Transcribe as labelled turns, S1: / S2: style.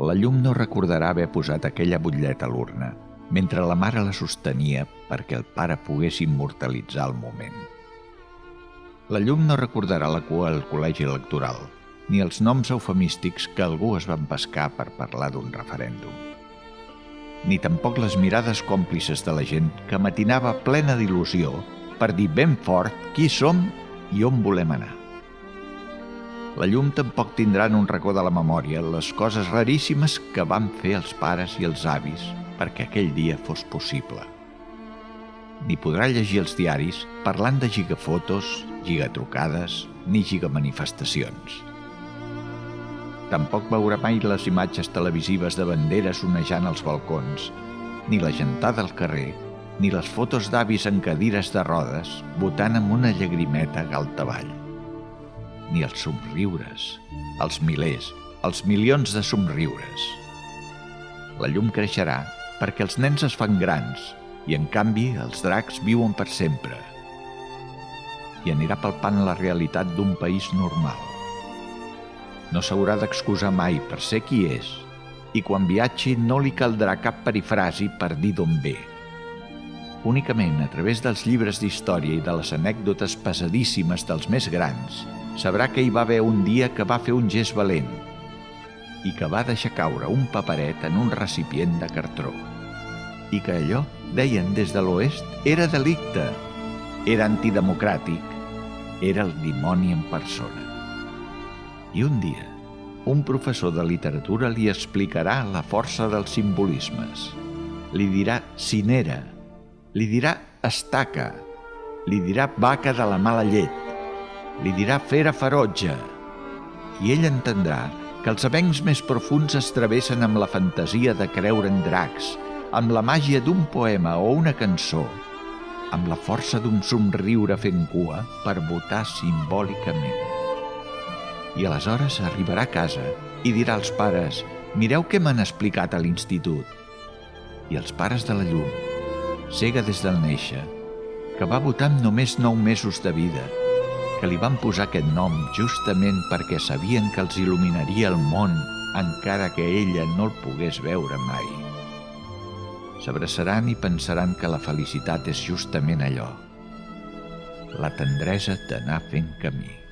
S1: La llum no recordarà haver posat aquella butlleta a l'urna, mentre la mare la sostenia perquè el pare pogués immortalitzar el moment. La llum no recordarà la cua al col·legi electoral, ni els noms eufemístics que algú es va empescar per parlar d'un referèndum. Ni tampoc les mirades còmplices de la gent que matinava plena d'il·lusió per dir ben fort qui som i on volem anar. La llum tampoc tindrà en un racó de la memòria les coses raríssimes que van fer els pares i els avis perquè aquell dia fos possible. Ni podrà llegir els diaris parlant de gigafotos, gigatrucades ni gigamanifestacions. Tampoc veurà mai les imatges televisives de banderes onejant als balcons, ni la gentada al carrer, ni les fotos d'avis en cadires de rodes votant amb una llagrimeta galta avall. Ni els somriures, els milers, els milions de somriures. La llum creixerà perquè els nens es fan grans i, en canvi, els dracs viuen per sempre. I anirà palpant la realitat d'un país normal. No s'haurà d'excusar mai per ser qui és i quan viatgi no li caldrà cap perifrasi per dir d'on ve. Únicament a través dels llibres d'història i de les anècdotes pesadíssimes dels més grans sabrà que hi va haver un dia que va fer un gest valent i que va deixar caure un paperet en un recipient de cartró. I que allò, deien des de l'oest, era delicte, era antidemocràtic, era el dimoni en persona. I un dia, un professor de literatura li explicarà la força dels simbolismes. Li dirà cinera, li dirà estaca, li dirà vaca de la mala llet, li dirà fera ferotge. I ell entendrà que els avencs més profuns es travessen amb la fantasia de creure en dracs, amb la màgia d'un poema o una cançó, amb la força d'un somriure fent cua per votar simbòlicament. I aleshores arribarà a casa i dirà als pares: mireu què m'han explicat a l'institut. I els pares de la llum, cega des del néixer, que va votar amb només 9 mesos de vida, que li van posar aquest nom justament perquè sabien que els il·luminaria el món encara que ella no el pogués veure mai. S'abraçaran i pensaran que la felicitat és justament allò, la tendresa d'anar fent camí.